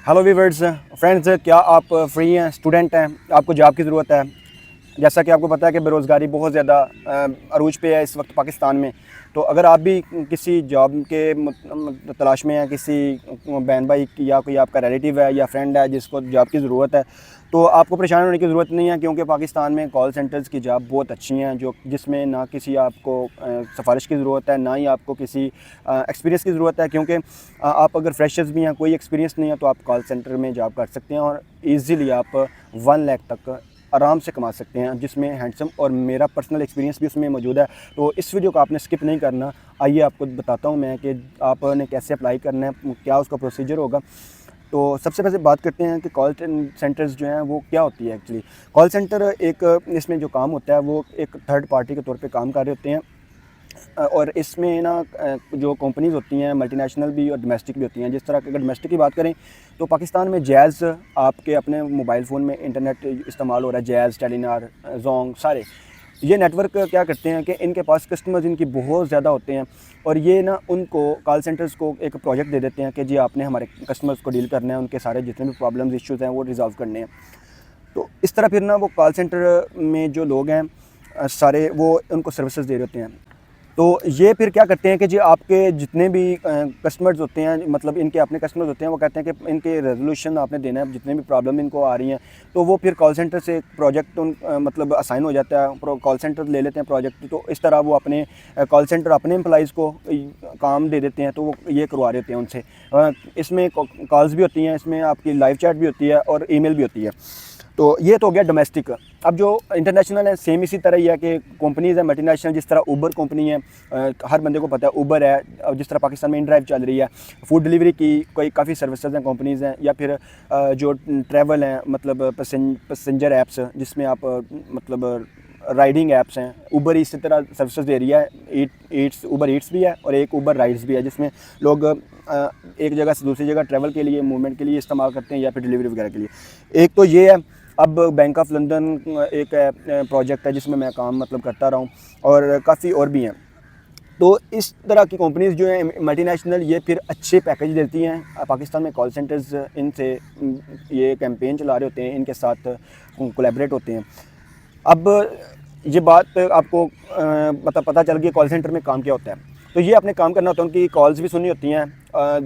Hello viewers friends, क्या आप free हैं, स्टूडेंट हैं, आपको जॉब की ज़रूरत है। जैसा कि आपको पता है कि बेरोज़गारी बहुत ज़्यादा अरूज पे है इस वक्त पाकिस्तान में। तो अगर आप भी किसी जॉब के तलाश में हैं, किसी बहन भाई की या कोई आपका रिलेटिव है या फ्रेंड है जिसको जॉब की ज़रूरत है, तो आपको परेशान होने की ज़रूरत नहीं है, क्योंकि पाकिस्तान में कॉल सेंटर्स की जॉब बहुत अच्छी हैं, जो जिसमें ना किसी आपको सिफारिश की ज़रूरत है, ना ही आपको किसी एक्सपीरियंस की ज़रूरत है। क्योंकि आप अगर फ्रेशर्स भी हैं, कोई एक्सपीरियंस नहीं है, तो आप कॉल सेंटर में जॉब कर सकते हैं और ईज़िली आप 1 लाख तक आराम से कमा सकते हैं, जिसमें हैंडसम और मेरा पर्सनल एक्सपीरियंस भी उसमें मौजूद है। तो इस वीडियो को आपने स्किप नहीं करना। आइए आपको बताता हूँ मैं कि आपने कैसे अप्लाई करना है, क्या उसका प्रोसीजर होगा। तो सबसे पहले बात करते हैं कि कॉल सेंटर्स जो हैं वो क्या होती है। एक्चुअली कॉल सेंटर एक इसमें जो काम होता है वो एक थर्ड पार्टी के तौर पे काम कर रहे होते हैं। और इसमें ना जो कंपनीज़ होती हैं मल्टीनेशनल भी और डोमेस्टिक भी होती हैं। जिस तरह की अगर डोमेस्टिक की बात करें तो पाकिस्तान में जैज़ आपके अपने मोबाइल फ़ोन में इंटरनेट इस्तेमाल हो रहा है, जैज़, टेलीनार, जोंग, सारे ये नेटवर्क क्या करते हैं कि इनके पास कस्टमर्स इनकी बहुत ज़्यादा होते हैं और ये ना उनको कॉल सेंटर्स को एक प्रोजेक्ट दे देते हैं कि जी आपने हमारे कस्टमर्स को डील करना है, उनके सारे जितने भी प्रॉब्लम्स इश्यूज़ हैं वो रिजॉल्व करने हैं। तो इस तरह फिर ना वो कॉल सेंटर में जो लोग हैं सारे वो उनको सर्विसेज दे रहे होते हैं। तो ये फिर क्या करते हैं कि जी आपके जितने भी कस्टमर्स होते हैं, मतलब इनके अपने कस्टमर्स होते हैं, वो कहते हैं कि इनके रेजोल्यूशन आपने देना है, जितने भी प्रॉब्लम इनको आ रही हैं। तो वो फिर कॉल सेंटर से प्रोजेक्ट मतलब असाइन हो जाता है, कॉल सेंटर ले लेते हैं प्रोजेक्ट। तो इस तरह वो अपने कॉल सेंटर अपने एम्प्लॉइज़ को काम दे देते हैं, तो वो ये करवा रहे होते हैं उनसे। इसमें कॉल्स भी होती हैं, इसमें आपकी लाइव चैट भी होती है और ईमेल भी होती है। तो ये तो हो गया डोमेस्टिक। अब जो इंटरनेशनल है सेम इसी तरह ही है कि कंपनीज़ है मल्टीनेशनल। जिस तरह ऊबर कंपनी है, हर बंदे को पता है ऊबर है। अब जिस तरह पाकिस्तान में इनड्राइव चल रही है, फूड डिलीवरी की कोई काफ़ी सर्विसेज हैं, कंपनीज़ हैं, या फिर जो ट्रैवल हैं, मतलब पैसेंजर ऐप्स जिसमें आप मतलब राइडिंग ऐप्स हैं। ऊबर इसी तरह सर्विसेज दे रही है, ऊबर ईट्स भी है और एक ऊबर राइड्स भी है, जिसमें लोग एक जगह से दूसरी जगह ट्रैवल के लिए, मूवमेंट के लिए इस्तेमाल करते हैं या फिर डिलीवरी वगैरह के लिए। एक तो ये है। अब बैंक ऑफ लंदन एक प्रोजेक्ट है जिसमें मैं काम मतलब करता रहा हूँ, और काफ़ी और भी हैं। तो इस तरह की कंपनीज़ जो हैं मल्टीनेशनल, ये फिर अच्छे पैकेज देती हैं। पाकिस्तान में कॉल सेंटर्स इनसे ये कैंपेन चला रहे होते हैं, इनके साथ कोलैबोरेट होते हैं। अब ये बात आपको मतलब पता चल गई कॉल सेंटर में काम क्या होता है। तो ये अपने काम करना होता है, उनकी कॉल्स भी सुननी होती हैं,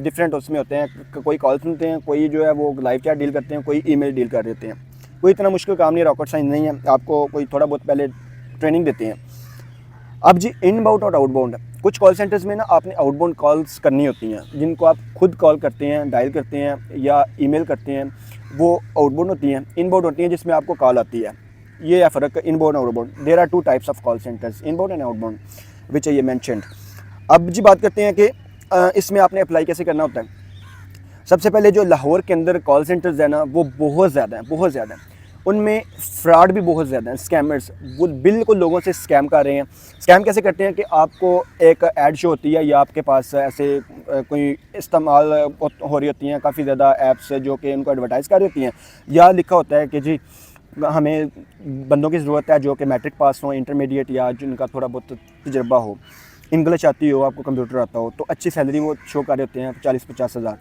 डिफरेंट उसमें होते हैं। कोई कॉल सुनते हैं, कोई जो है वो लाइव चैट डील करते हैं, कोई ईमेल डील कर देते हैं। कोई इतना मुश्किल काम नहीं, रॉकेट साइंस नहीं है, आपको कोई थोड़ा बहुत पहले ट्रेनिंग देते हैं। अब जी इनबाउंड और आउटबाउंड, कुछ कॉल सेंटर्स में ना आपने आउटबाउंड कॉल्स करनी होती हैं, जिनको आप खुद कॉल करते हैं, डायल करते हैं या ईमेल करते हैं, वो आउटबाउंड होती हैं। इनबाउंड होती हैं जिसमें आपको कॉल आती है। ये है फ़र्क, इनबाउंड और outbound. There are 2 types of call centres, inbound and outbound, which I mentioned. अब जी बात करते हैं कि इसमें आपने अप्लाई कैसे करना होता है। सबसे पहले जो लाहौर के अंदर कॉल सेंटर्स हैं ना, वो बहुत ज़्यादा हैं, बहुत ज़्यादा हैं। उनमें फ्रॉड भी बहुत ज़्यादा हैं। स्कैमर्स वो बिल्कुल लोगों से स्कैम कर रहे हैं। स्कैम कैसे करते हैं कि आपको एक ऐड शो होती है या आपके पास ऐसे कोई इस्तेमाल हो रही होती हैं काफ़ी ज़्यादा ऐप्स जो कि उनको एडवर्टाइज़ कर रही होती हैं, या लिखा होता है कि जी हमें बंदों की ज़रूरत है जो कि मैट्रिक पास हो, इंटरमीडिएट, या जिनका थोड़ा बहुत तजर्बा हो, इंग्लिश आती हो, आपको कंप्यूटर आता हो, तो अच्छी सैलरी वो शो कर रहे होते हैं, 40-50 हज़ार।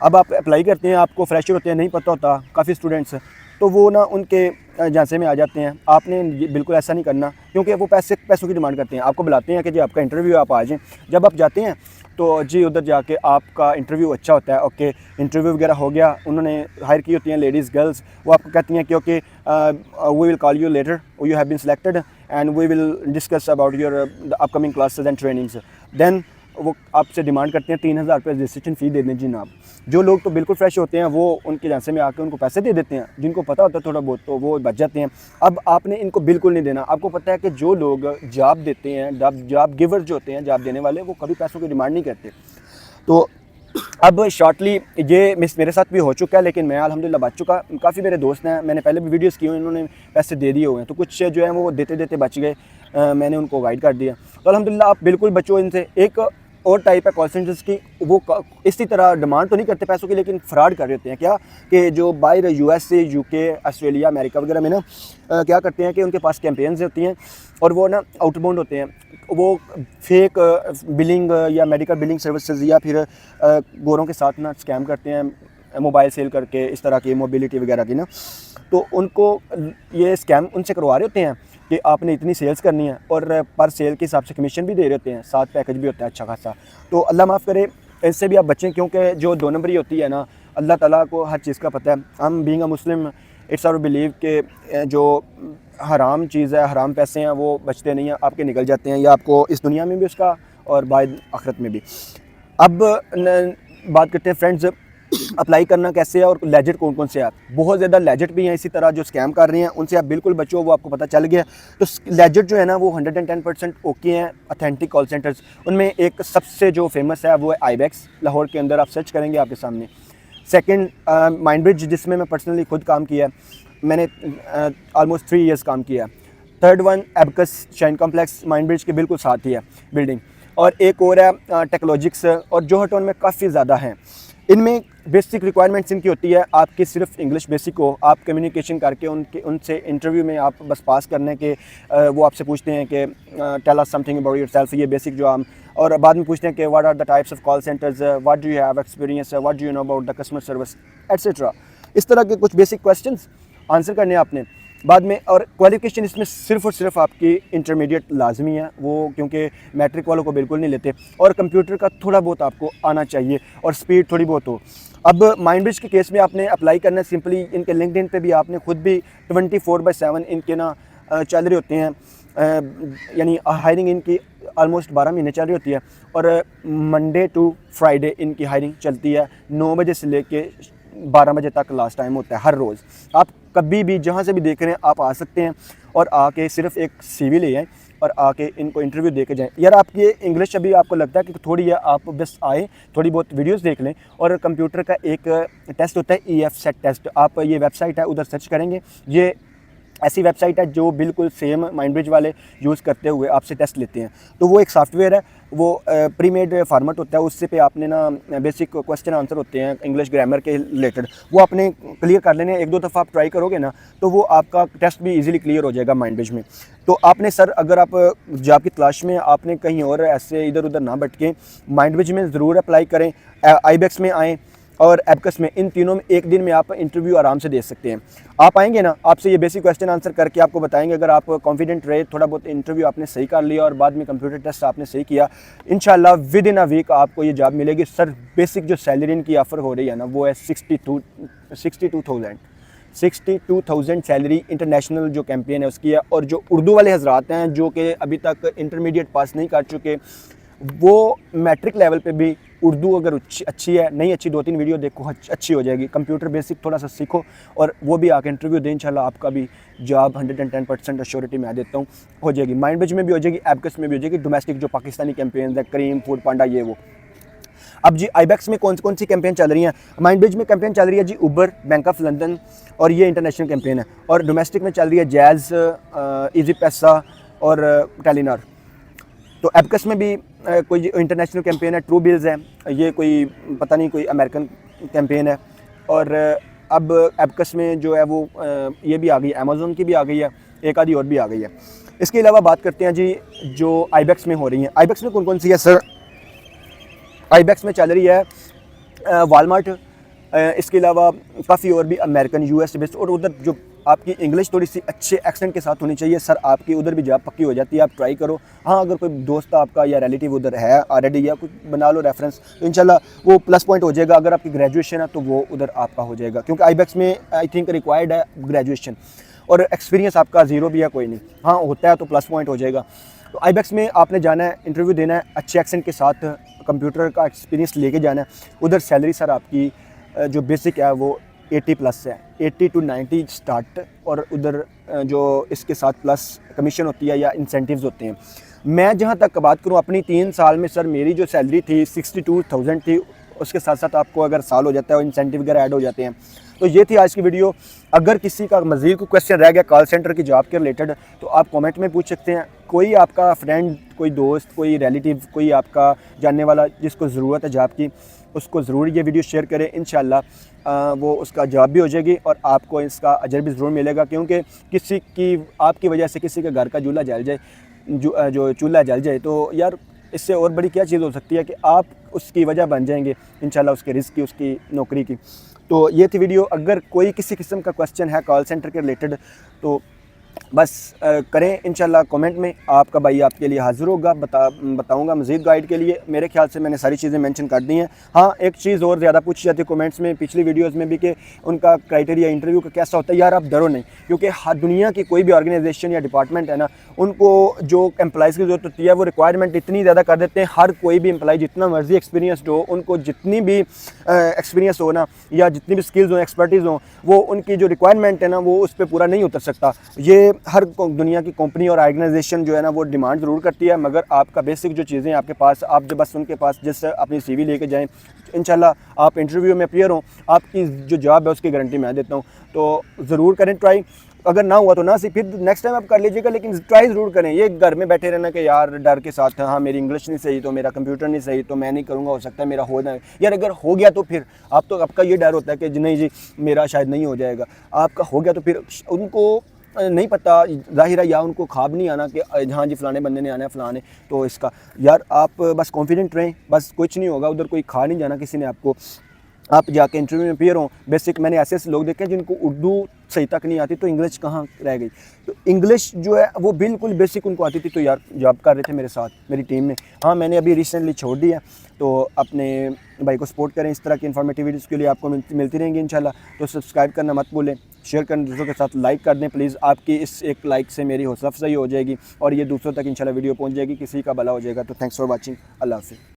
अब आप अप्लाई करते हैं, आपको फ्रेशर होते हैं, नहीं पता होता काफ़ी स्टूडेंट्स, तो वो ना उनके झांसे में आ जाते हैं। आपने ये बिल्कुल ऐसा नहीं करना, क्योंकि वो पैसों की डिमांड करते हैं। आपको बुलाते हैं कि जी आपका इंटरव्यू, आप आ जाएँ। जब आप जाते हैं तो जी उधर जाके आपका इंटरव्यू अच्छा होता है, ओके, इंटरव्यू वगैरह हो गया, उन्होंने हायर की होती हैं लेडीज़, गर्ल्स। वो आपको कहती हैं कि okay we will call you later, you have been selected and we will discuss about your upcoming classes and trainings. Then वो आपसे डिमांड करते हैं 3,000 रुपये रजिस्ट्रेशन फ़ी दे दें जनाब। जो लोग तो बिल्कुल फ्रेश होते हैं वो उनके झांसे में आकर उनको पैसे दे देते हैं, जिनको पता होता है थोड़ा बहुत तो वो बच जाते हैं। अब आपने इनको बिल्कुल नहीं देना। आपको पता है कि जो लोग जॉब देते हैं, जॉब गिवर जो होते हैं, जॉब देने वाले, वो कभी पैसों की डिमांड नहीं करते। तो अब शॉर्टली ये मेरे साथ भी हो चुका है, लेकिन मैं अल्हम्दुलिल्लाह बच चुका। काफ़ी मेरे दोस्त हैं, मैंने पहले भी वीडियोस की हुई, इन्होंने पैसे दे दिए हुए हैं, तो कुछ जो है वो देते देते बच गए। मैंने उनको गाइड कर दिया। तो अल्हम्दुलिल्लाह आप बिल्कुल बचो इनसे। एक और टाइप है कॉल सेंटर्स की, वो इसी तरह डिमांड तो नहीं करते पैसों की, लेकिन फ्रॉड कर रहे होते हैं। क्या कि जो बाहर USA, UK, ऑस्ट्रेलिया, अमेरिका वगैरह में ना क्या करते हैं कि उनके पास कैंपेन्स होती हैं और वो ना आउटबाउंड होते हैं। वो फेक बिलिंग या मेडिकल बिलिंग सर्विसेज या फिर गोरों के साथ ना स्कैम करते हैं। मोबाइल सेल करके इस तरह की मोबिलिटी वगैरह की ना, तो उनको ये स्कैम उनसे करवा रहे होते हैं कि आपने इतनी सेल्स करनी है और पर सेल के हिसाब से कमीशन भी दे रहे होते हैं, साथ पैकेज भी होता है अच्छा खासा। तो अल्लाह माफ़ करे, इससे भी आप बचें, क्योंकि जो 2 नंबरी होती है ना, अल्लाह ताला को हर चीज़ का पता है। हम being a Muslim it's our believe के जो हराम चीज़ है, हराम पैसे हैं वो बचते नहीं हैं, आपके निकल जाते हैं, या आपको इस दुनिया में भी उसका और बाद आखिरत में भी। अब बात करते हैं फ्रेंड्स, अप्लाई करना कैसे है और लेजिट कौन कौन से हैं। बहुत ज़्यादा लेजिट भी हैं, इसी तरह जो स्कैम कर रहे हैं उनसे आप बिल्कुल बचो, वो आपको पता चल गया। तो लेजिट जो है ना वो 110% ओके हैं, ऑथेंटिक कॉल सेंटर्स। उनमें एक सबसे जो फेमस है वो है आईबैक्स, लाहौर के अंदर, आप सर्च करेंगे आपके सामने। सेकंड माइंड ब्रिज, जिसमें मैं पर्सनली खुद काम किया है, मैंने ऑलमोस्ट 3 इयर्स काम किया है। Third one abacus shine complex, mind bridge के बिल्कुल साथ ही है बिल्डिंग। और एक और है टेक्नोलॉजिक्स, और जोहर टाउन में काफ़ी ज़्यादा हैं। इनमें बेसिक रिक्वायरमेंट्स इनकी होती है आपकी सिर्फ इंग्लिश बेसिक हो, आप कम्युनिकेशन करके उनसे इंटरव्यू में आप बस पास करने के वो आपसे पूछते हैं कि tell us something about yourself, ये बेसिक जो हम, और बाद में पूछते हैं कि what are the types of call centres, what do you have experience, what do you know about the customer service etcetera. इस तरह के कुछ बेसिक क्वेश्चंस आंसर करने आपने बाद में। और क्वालिफिकेशन इसमें सिर्फ और सिर्फ आपकी इंटरमीडिएट लाजमी है वो, क्योंकि मैट्रिक वालों को बिल्कुल नहीं लेते, और कंप्यूटर का थोड़ा बहुत आपको आना चाहिए और स्पीड थोड़ी बहुत हो। अब माइंड ब्रिज के केस में आपने अप्लाई करना है, सिंपली इनके लिंक्डइन पे भी आपने खुद भी 24/7 इनके ना चल रहे होते हैं, यानी हायरिंग इनकी ऑलमोस्ट 12 महीने चल रही होती है, और मंडे टू फ्राइडे इनकी हायरिंग चलती है 9 बजे से लेके 12 बजे तक लास्ट टाइम होता है हर रोज़। आप कभी भी जहाँ से भी देख रहे हैं आप आ सकते हैं, और आके सिर्फ एक CV ले आएँ और आके इनको इंटरव्यू दे के जाएँ। यार आपकी इंग्लिश अभी आपको लगता है कि थोड़ी है, आप बस आए, थोड़ी बहुत वीडियोस देख लें, और कंप्यूटर का एक टेस्ट होता है EF सेट टेस्ट, आप ये वेबसाइट है उधर सर्च करेंगे, ये ऐसी वेबसाइट है जो बिल्कुल सेम माइंड ब्रिज वाले यूज़ करते हुए आपसे टेस्ट लेते हैं। तो वो एक सॉफ्टवेयर है, वो प्री मेड फॉर्मेट होता है, उससे पे आपने ना बेसिक क्वेश्चन आंसर होते हैं इंग्लिश ग्रामर के रिलेटेड, वो आपने क्लियर कर लेने। 1-2 दफ़ा आप ट्राई करोगे ना तो वो आपका टेस्ट भी इजीली क्लियर हो जाएगा माइंड ब्रिज में। तो आपने सर, अगर आप जॉब की तलाश में आपने कहीं और ऐसे इधर उधर ना भटके, माइंड ब्रिज में ज़रूर अप्लाई करें, आईबैक्स में आएँ और एबकस में, इन तीनों में एक दिन में आप इंटरव्यू आराम से दे सकते हैं। आप आएंगे ना, आपसे ये बेसिक क्वेश्चन आंसर करके आपको बताएंगे, अगर आप कॉन्फिडेंट रहे, थोड़ा बहुत इंटरव्यू आपने सही कर लिया और बाद में कंप्यूटर टेस्ट आपने सही किया, इंशाल्लाह विद इन अ वीक आपको ये जॉब मिलेगी। सर बेसिक जो सैलरी इनकी ऑफ़र हो रही है ना वो है 62,000 सैलरी, इंटरनेशनल जो कैंपेन है उसकी है। और जो उर्दू वाले हजरात हैं जो कि अभी तक इंटरमीडिएट पास नहीं कर चुके, वो मैट्रिक लेवल पे भी उर्दू अगर अच्छी है, नहीं अच्छी 2-3 वीडियो देखो, अच्छी हो जाएगी। कंप्यूटर बेसिक थोड़ा सा सीखो और वो भी आके इंटरव्यू दें, इंशाल्लाह आपका भी जॉब 110% एश्योरिटी मैं देता हूँ हो जाएगी। माइंड ब्रिज में भी हो जाएगी, एबकस में भी हो जाएगी, डोमेस्टिक जो पाकिस्तानी कैंपेन है, करीम, फूड पांडा, ये वो। अब जी आईबैक्स में कौन सी कैंपेन चल रही है? माइंड ब्रिज में कैंपेन चल रही है जी उबर, बैंक ऑफ लंदन, और ये इंटरनेशनल कैंपेन है। और डोमेस्टिक में चल रही है जैज़, ईजी पैसा और टेलीनॉर। तो एबकस में भी कोई इंटरनेशनल कैंपेन है, ट्रू बिल्स है, ये कोई पता नहीं कोई अमेरिकन कैंपेन है। और अब एबकस में जो है वो ये भी आ गई, अमेज़न की भी आ गई है, एक आधी और भी आ गई है। इसके अलावा बात करते हैं जी जो आईबैक्स में हो रही हैं। आईबैक्स में कौन सी है सर? आईबैक्स में चल रही है वालमार्ट, इसके अलावा काफ़ी और भी अमेरिकन, US बेस्ड, और उधर जो आपकी इंग्लिश थोड़ी सी अच्छे एक्सेंट के साथ होनी चाहिए सर, आपकी उधर भी जॉब पक्की हो जाती है, आप ट्राई करो। हाँ, अगर कोई दोस्त आपका या रिलेटिव उधर है ऑलरेडी, या कुछ बना लो रेफरेंस, तो इंशाल्लाह वो प्लस पॉइंट हो जाएगा। अगर आपकी ग्रेजुएशन है तो वो उधर आपका हो जाएगा, क्योंकि आईबैक्स में आई थिंक रिक्वायर्ड है ग्रेजुएशन, और एक्सपीरियंस आपका ज़ीरो भी है कोई नहीं, हाँ होता है तो प्लस पॉइंट हो जाएगा। तो आईबैक्स में आपने जाना है, इंटरव्यू देना है, अच्छे एक्सेंट के साथ कंप्यूटर का एक्सपीरियंस लेके जाना है। उधर सैलरी सर आपकी जो बेसिक है वो 80+ है, 80 to 90 स्टार्ट, और उधर जो इसके साथ प्लस कमीशन होती है या इंसेंटिव्स होते हैं। मैं जहाँ तक बात करूँ अपनी 3 साल में सर, मेरी जो सैलरी थी 62,000 थी, उसके साथ साथ आपको अगर साल हो जाता है और इंसेंटिव वगैरह ऐड हो जाते हैं। तो ये थी आज की वीडियो। अगर किसी का मज़ीद कोई क्वेश्चन रह गया कॉल सेंटर की जॉब के रिलेटेड तो आप कमेंट में पूछ सकते हैं। कोई आपका फ्रेंड, कोई दोस्त, कोई रिलेटिव, कोई आपका जानने वाला जिसको ज़रूरत है जॉब की, उसको ज़रूर ये वीडियो शेयर करें। इंशाल्लाह वो उसका जॉब भी हो जाएगी और आपको इसका अजर भी ज़रूर मिलेगा, क्योंकि किसी की आपकी वजह से किसी के घर का चूल्हा जल जाए, जो चूल्हा जल जाए, तो यार इससे और बड़ी क्या चीज़ हो सकती है कि आप उसकी वजह बन जाएंगे इंशाल्लाह, उसके रिस्क की, उसकी नौकरी की। तो ये थी वीडियो। अगर कोई किसी किस्म का क्वेश्चन है कॉल सेंटर के रिलेटेड तो बस करें इंशाल्लाह कमेंट में, आपका भाई आपके लिए हाज़िर होगा, बताऊंगा मज़ीद गाइड के लिए। मेरे ख्याल से मैंने सारी चीज़ें मेंशन कर दी हैं। हाँ, एक चीज़ और ज़्यादा पूछी जाती है कमेंट्स में, पिछली वीडियोस में भी, कि उनका क्राइटेरिया इंटरव्यू का कैसा होता है। यार आप डरो नहीं, क्योंकि हर दुनिया की कोई भी ऑर्गेनाइजेशन या डिपार्टमेंट है ना, उनको जो एम्प्लॉइज़ की ज़रूरत होती है वो रिक्वायरमेंट इतनी ज़्यादा कर देते हैं। हर कोई भी एम्प्लॉय जितना मर्जी एक्सपीरियंसड हो, उनको जितनी भी एक्सपीरियंस हो ना, या जितनी भी स्किल्स हो, एक्सपर्टीज़ हो, वो उनकी जो रिक्वायरमेंट है ना वो उस पर पूरा नहीं उतर सकता। ये हर दुनिया की कंपनी और ऑर्गेनाइजेशन जो है ना वो डिमांड ज़रूर करती है, मगर आपका बेसिक जो चीज़ें आपके पास, आप जब बस उनके पास जस्ट अपनी CV लेके जाएं, इंशाल्लाह आप इंटरव्यू में अपीयर हों, आपकी जो जॉब है उसकी गारंटी मैं देता हूँ। तो ज़रूर करें ट्राई, अगर ना हुआ तो ना, फिर नेक्स्ट टाइम आप कर लीजिएगा, लेकिन ट्राई ज़रूर करें। ये घर में बैठे रहना कि यार डर के साथ, हाँ मेरी इंग्लिश नहीं सही तो मेरा कंप्यूटर नहीं सही तो मैं नहीं करूँगा, हो सकता है मेरा हो जाए। यार अगर हो गया तो फिर आपका ये डर होता है कि नहीं जी मेरा शायद नहीं हो जाएगा। आपका हो गया तो फिर उनको नहीं पता ज़ाहिर है, या उनको ख्वाब नहीं आना कि हाँ जी फ़लाने बंदे ने आना है फ़लाने, तो इसका यार आप बस कॉन्फिडेंट रहें, बस कुछ नहीं होगा, उधर कोई खा नहीं जाना किसी ने आपको। आप जाके इंटरव्यू में अपीयर हों। बेसिक मैंने ऐसे ऐसे लोग देखे हैं जिनको उर्दू सही तक नहीं आती, तो इंग्लिश कहाँ रह गई। तो इंग्लिश जो है वो बिल्कुल बेसिक उनको आती थी, तो यार जॉब कर रहे थे मेरे साथ मेरी टीम में। हाँ मैंने अभी रिसेंटली छोड़ दिया, तो अपने भाई को सपोर्ट करें। इस तरह की इन्फॉर्मेटिव वीडियोज़ के लिए आपको मिलती रहेंगी इंशाल्लाह। तो सब्सक्राइब करना मत भूलें, शेयर करना दूसरों के साथ, लाइक कर दें प्लीज़। आपकी इस एक लाइक से मेरी हौसला अफजाई हो जाएगी और ये दूसरों तक इंशाल्लाह वीडियो पहुँच जाएगी, किसी का भला हो जाएगा। तो थैंक्स फॉर वॉचिंग, अल्लाह हाफ़िज़।